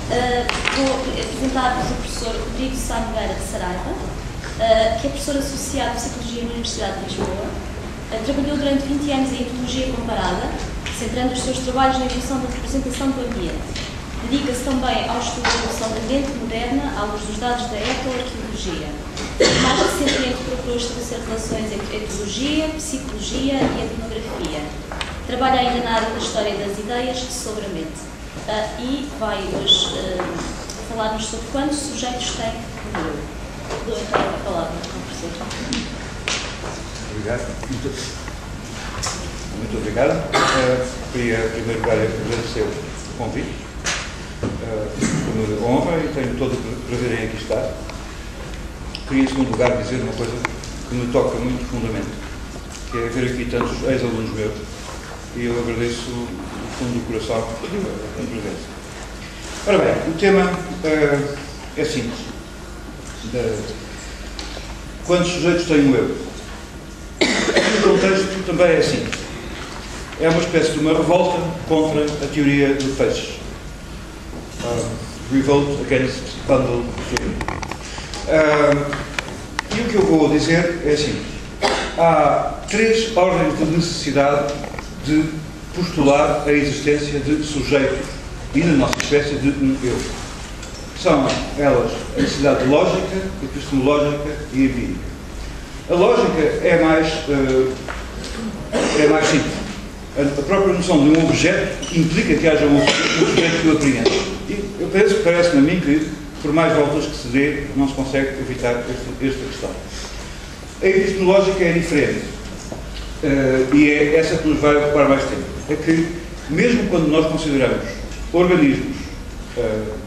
Vou apresentar-vos o professor Rodrigo Sá Nogueira de Saraiva, que é professor associado de Psicologia na Universidade de Lisboa. Trabalhou durante 20 anos em Etologia Comparada, centrando os seus trabalhos na evolução da representação do ambiente. Dedica-se também ao estudo da evolução da mente moderna à luz dos dados da etoarqueologia. Mais recentemente procurou estabelecer relações entre etologia, psicologia e etnografia. Trabalha ainda na área da história das ideias sobre a mente. E vai hoje falar-nos sobre quantos sujeitos tem o eu. Dou então a palavra ao professor. Obrigado. Muito obrigado. Queria, em primeiro lugar, agradecer o convite. Uma honra e tenho todo o prazer em aqui estar. Queria, em segundo lugar, dizer uma coisa que me toca muito profundamente, que é ver aqui tantos ex-alunos meus, e eu agradeço do fundo do coração a presença. Ora bem, o tema é simples. Quantos sujeitos tenho eu? O contexto também é simples. É uma espécie de uma revolta contra a teoria do feixe. Revolt against bundle theory. E o que eu vou dizer é simples. Há três ordens de necessidade de postular a existência de sujeitos e, na nossa espécie, de um eu. São elas a necessidade lógica, epistemológica e empírica. A lógica é mais simples. A própria noção de um objeto implica que haja um sujeito que o apreende. E parece-me a mim que, por mais voltas que se dê, não se consegue evitar esta questão. A epistemológica é diferente. E é essa que nos vai ocupar mais tempo. É que, mesmo quando nós consideramos organismos,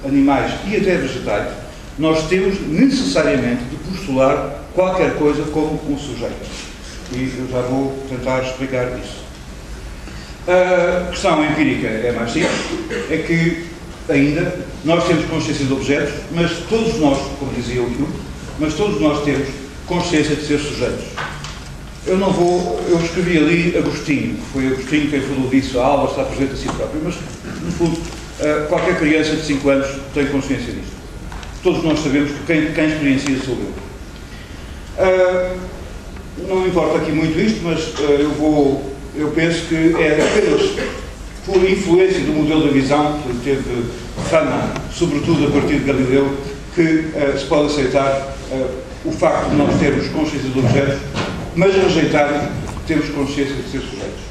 animais e até vegetais, nós temos necessariamente de postular qualquer coisa como um sujeito. E eu já vou tentar explicar isso. A questão empírica é mais simples, é que ainda nós temos consciência de objetos, mas todos nós, como dizia o Hume, mas todos nós temos consciência de ser sujeitos. Eu escrevi ali Agostinho, foi Agostinho quem falou disso, a alma está presente a si próprio, mas, no fundo, qualquer criança de 5 anos tem consciência disto. Todos nós sabemos que quem experiencia sou eu. Não importa aqui muito isto, mas eu penso que é apenas por influência do modelo da visão, que teve fama, sobretudo a partir de Galileu, que se pode aceitar o facto de nós termos consciência de objetos, mas rejeitar termos consciência de ser sujeitos.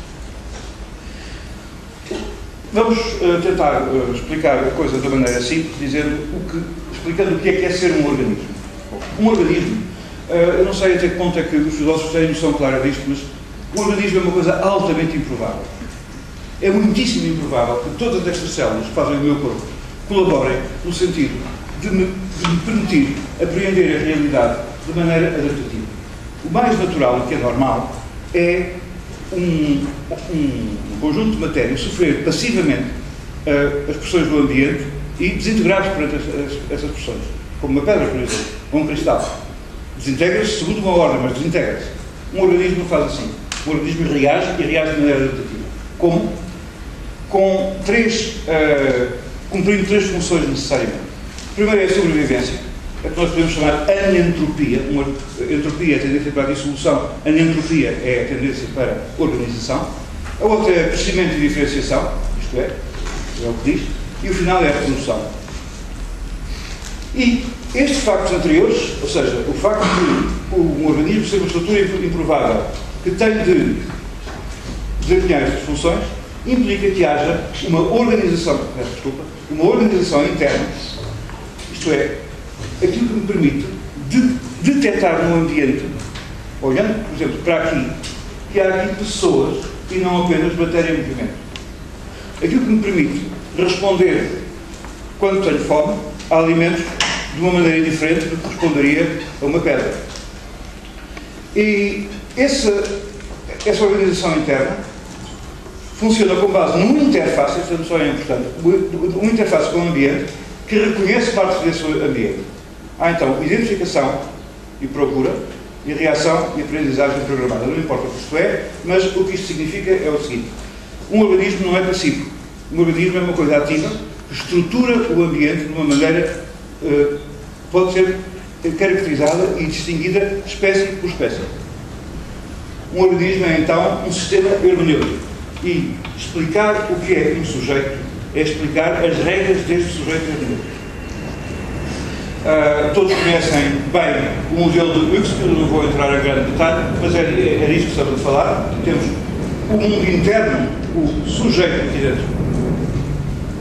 Vamos tentar explicar a coisa da maneira simples, explicando o que é ser um organismo. Um organismo, eu não sei até que ponto é que os filósofos têm noção clara disto, mas um organismo é uma coisa altamente improvável. É muitíssimo improvável que todas estas células que fazem o meu corpo colaborem no sentido de me permitir apreender a realidade de maneira adaptativa. O mais natural e que é normal é um conjunto de matéria sofrer passivamente as pressões do ambiente e desintegrar-se perante essas pressões. Como uma pedra, por exemplo, ou um cristal. Desintegra-se segundo uma ordem, mas desintegra-se. Um organismo faz assim. Um organismo reage e reage de maneira adaptativa. Como? Cumprindo três funções necessariamente. A primeira é a sobrevivência, é que nós podemos chamar anentropia. Entropia é a tendência para a dissolução, anentropia é a tendência para a organização. A outra é crescimento e diferenciação, isto é o que diz, e o final é a reprodução. E estes factos anteriores, ou seja, o facto de um organismo ser uma estrutura improvável que tem de desempenhar estas funções, implica que haja uma organização interna, isto é, aquilo que me permite detectar no ambiente, olhando, por exemplo, para aqui, que há aqui pessoas e não apenas matéria em movimento. Aquilo que me permite responder, quando tenho fome, a alimentos de uma maneira diferente do que responderia a uma pedra. E essa organização interna funciona com base numa interface, esta noção é importante, uma interface com o ambiente que reconhece parte desse ambiente. Há então identificação e procura, e reação e aprendizagem programada. Não importa o que isto é, mas o que isto significa é o seguinte: um organismo não é passivo. Um organismo é uma coisa ativa que estrutura o ambiente de uma maneira que pode ser caracterizada e distinguida espécie por espécie. Um organismo é, então, um sistema hermenêutico. E explicar o que é um sujeito é explicar as regras deste sujeito hermenêutico. Todos conhecem bem o modelo de Hughes, que eu não vou entrar em grande detalhe, mas é disso que estamos a falar. Temos o mundo interno, o sujeito aqui dentro,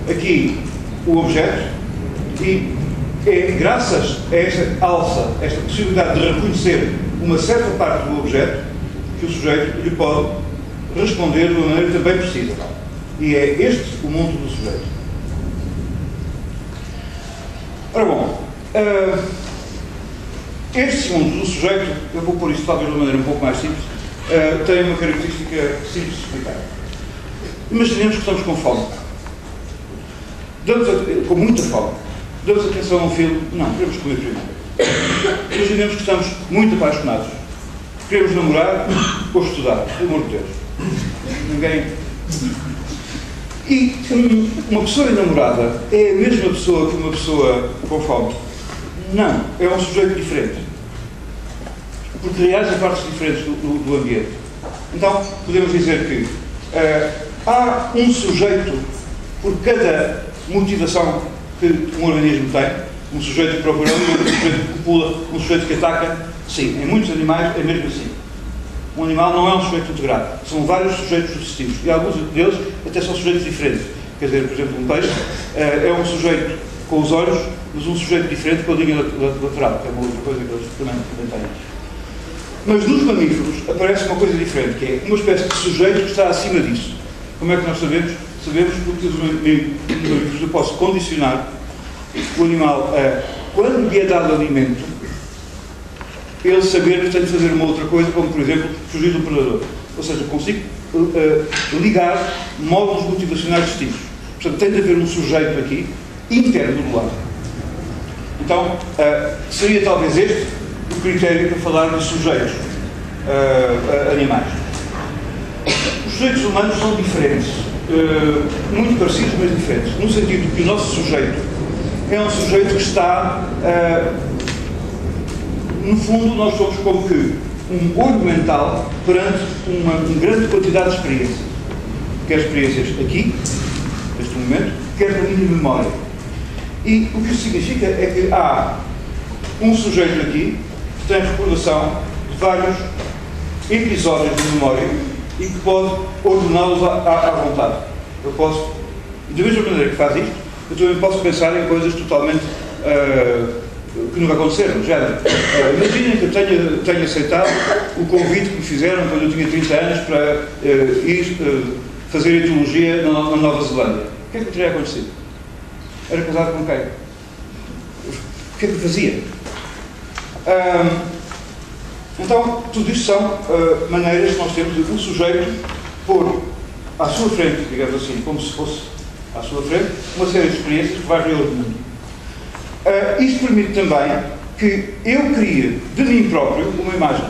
aqui o objeto, e é graças a esta alça, esta possibilidade de reconhecer uma certa parte do objeto, que o sujeito lhe pode responder de uma maneira também precisa. E é este o mundo do sujeito. Ora bom, este mundo do sujeito, eu vou pôr isto talvez de uma maneira um pouco mais simples, tem uma característica simples de explicar. Imaginemos que estamos com fome. Com muita fome. Damos atenção a um filme? Não, queremos comer primeiro. Imaginemos que estamos muito apaixonados. Queremos namorar ou estudar, pelo amor de Deus. Ninguém... E uma pessoa enamorada é a mesma pessoa que uma pessoa com fome? Não, é um sujeito diferente. Porque reage a partes diferentes do ambiente. Então, podemos dizer que há um sujeito por cada motivação que um organismo tem. Um sujeito que procura, um sujeito que pula, um sujeito que ataca. Sim, em muitos animais é mesmo assim. Um animal não é um sujeito integrado. São vários sujeitos sucessivos. E alguns deles até são sujeitos diferentes. Quer dizer, por exemplo, um peixe é um sujeito com os olhos, mas um sujeito diferente com a linha lateral, que é uma outra coisa que eles também têm. Mas nos mamíferos aparece uma coisa diferente, que é uma espécie de sujeito que está acima disso. Como é que nós sabemos? Sabemos porque nos mamíferos eu posso condicionar o animal a, quando lhe é dado alimento, ele saber que tem de fazer uma outra coisa, como, por exemplo, fugir do predador. Ou seja, consigo ligar módulos motivacionais distintos. Portanto, tem de haver um sujeito aqui, interno do lado. Então, seria talvez este o critério para falar de sujeitos animais. Os sujeitos humanos são diferentes, muito parecidos, mas diferentes, no sentido que o nosso sujeito é um sujeito que está... no fundo, nós somos como que um olho mental perante uma grande quantidade de experiências. Quer experiências aqui, neste momento, quer para mim de memória. E o que isso significa é que há um sujeito aqui que tem recordação de vários episódios de memória e que pode ordená-los à vontade. Eu posso, da mesma maneira que faz isto, eu também posso pensar em coisas totalmente... que nunca aconteceram, já. Imaginem que eu tenha aceitado o convite que me fizeram quando eu tinha 30 anos para ir fazer etologia na Nova Zelândia. O que é que teria acontecido? Era casado com quem? O que é que eu fazia? Então, tudo isto são maneiras que nós temos de um sujeito pôr à sua frente, digamos assim, como se fosse à sua frente, uma série de experiências que vai ver o mundo. Isto permite também que eu crie de mim próprio uma imagem.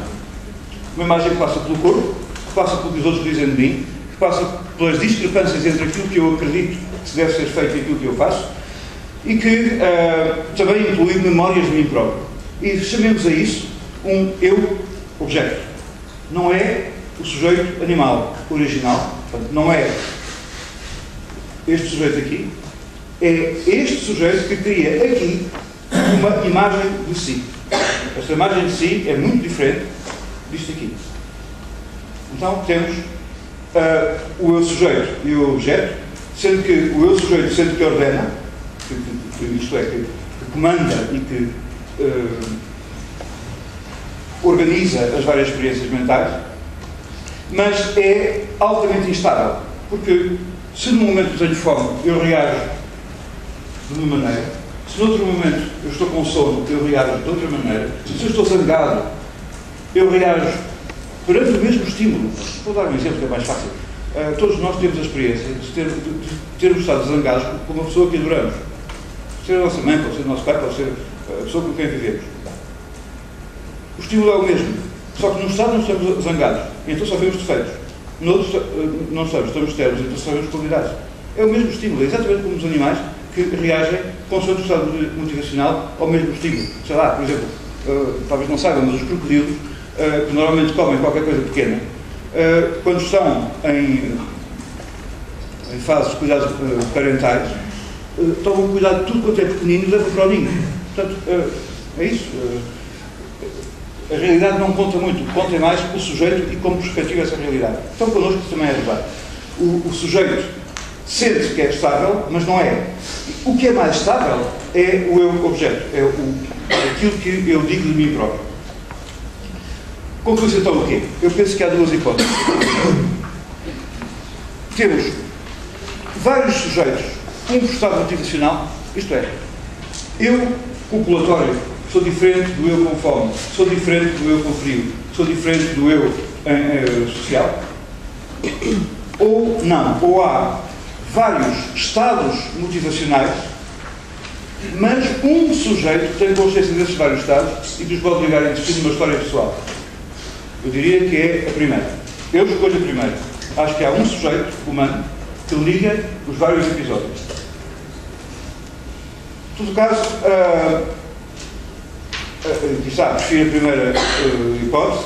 Uma imagem que passa pelo corpo, que passa pelo que os outros dizem de mim, que passa pelas discrepâncias entre aquilo que eu acredito que se deve ser feito e aquilo que eu faço, e que também inclui memórias de mim próprio. E chamemos a isso um eu-objeto. Não é o sujeito animal original, portanto, não é este sujeito aqui, é este sujeito que cria aqui uma imagem de si. Esta imagem de si é muito diferente disto aqui. Então temos o eu-sujeito e o objeto, sendo que o eu-sujeito sendo que ordena, isto é, que comanda e que organiza as várias experiências mentais, mas é altamente instável, porque se num momento tenho fome, eu reajo de uma maneira, se noutro momento eu estou com sono, eu reajo de outra maneira, se eu estou zangado, eu reajo perante o mesmo estímulo. Vou dar um exemplo que é mais fácil. Todos nós temos a experiência de termos estado zangados com uma pessoa que adoramos. Ser a nossa mãe, pode ser o nosso pai, pode ser a pessoa com quem vivemos. O estímulo é o mesmo, só que num estado não estamos zangados, e então só vemos defeitos. No outro não estamos ternos, então só vemos qualidades. É o mesmo estímulo, é exatamente como os animais que reagem com o seu estado motivacional ao mesmo estímulo. Sei lá, por exemplo, talvez não saibam, mas os crocodilos, que normalmente comem qualquer coisa pequena, quando estão em fase de cuidados parentais, tomam cuidado de tudo quanto é pequenino e levam para o ninho. Portanto, é isso. A realidade não conta muito, o que conta é mais o sujeito e como perspectiva essa realidade. Então, connosco também é verdade. O sujeito sente que é estável, mas não é. O que é mais estável é o eu-objeto, é aquilo que eu digo de mim próprio. Conclui-se então o quê? Eu penso que há duas hipóteses. Temos vários sujeitos, um por estado motivacional, isto é, eu populatório, sou diferente do eu com fome, sou diferente do eu com frio, sou diferente do eu social, ou não, ou há vários estados motivacionais, mas um sujeito tem consciência desses vários estados e que os pode ligar entre si numa história pessoal. Eu diria que é a primeira. Eu escolho a primeira. Acho que há um sujeito humano que liga os vários episódios. Em todo caso, prefiro a primeira hipótese,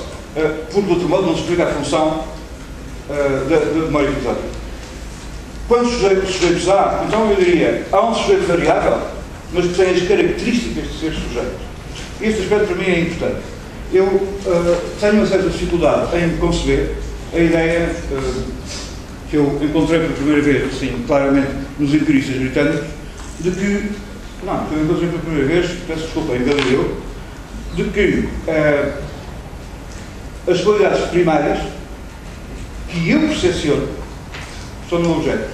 porque de outro modo não se explica a função da memória episódica. Quantos sujeitos há? Então eu diria, há um sujeito variável, mas que tem as características de ser sujeito. Este aspecto para mim é importante. Eu tenho uma certa dificuldade em conceber a ideia que eu encontrei pela primeira vez, assim, claramente, nos empiristas britânicos, de que, não, que eu encontrei pela primeira vez, peço desculpa, em Galileu, de que as qualidades primárias que eu percepciono estão no objeto.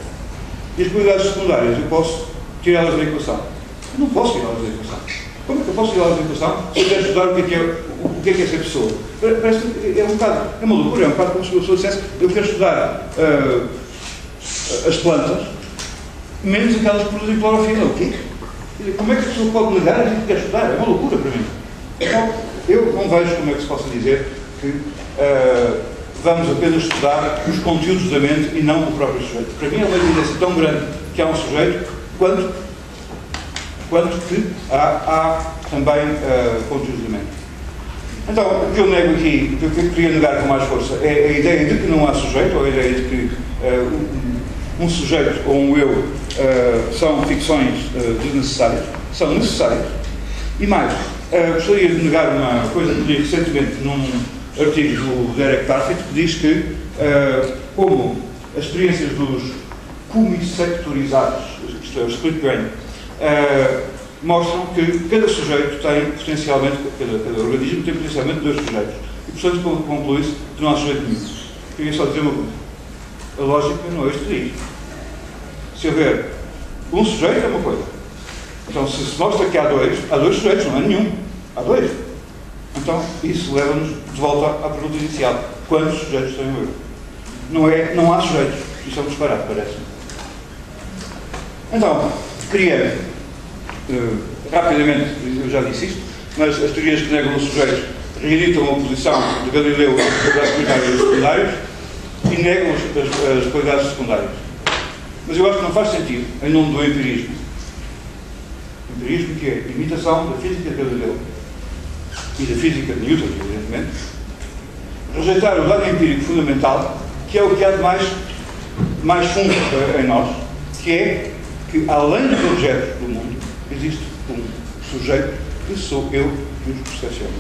E as qualidades secundárias eu posso tirá-las da equação. Eu não posso tirá-las da equação. Como é que eu posso tirá-las da equação se eu quero estudar o que é ser pessoa? Parece que é uma loucura, é um bocado como se a pessoa dissesse: eu quero estudar as plantas, menos aquelas que produzem clorofila. O quê? Como é que a pessoa pode negar aquilo que quer estudar? É uma loucura para mim. Então, eu não vejo como é que se possa dizer que vamos apenas estudar os conteúdos da mente e não o próprio sujeito. Para mim é uma evidência tão grande que há um sujeito quanto que há também conteúdos da mente. Então, o que eu nego aqui, o que eu queria negar com mais força, é a ideia de que não há sujeito, ou a ideia de que um sujeito ou um eu são ficções desnecessárias, são necessárias. E mais, gostaria de negar uma coisa que li recentemente num artigo do Derek Parfit, que diz que, como as experiências dos comissectorizados, isto é, os split brain, mostram que cada sujeito tem potencialmente, cada organismo tem potencialmente dois sujeitos. E, portanto, conclui-se que não há sujeito nenhum. Queria só dizer uma coisa. A lógica não é isto que diz. Se houver um sujeito, é uma coisa. Então, se mostra que há dois sujeitos, não há nenhum. Há dois. Então, isso leva-nos de volta à pergunta inicial. Quantos sujeitos tem o eu? Não há sujeitos. Isso é um disparate, parece-me. Então, queria, rapidamente, eu já disse isto, mas as teorias que negam os sujeitos reeditam a posição de Galileu às qualidades primárias e secundárias e negam as qualidades secundárias. Mas eu acho que não faz sentido, em nome do empirismo. Empirismo que é imitação da física de Galileu e da física de Newton, evidentemente, rejeitar o dado empírico fundamental, que é o que há de mais fundo em nós, que é que, além dos objetos do mundo, existe um sujeito que sou eu que os percepciona.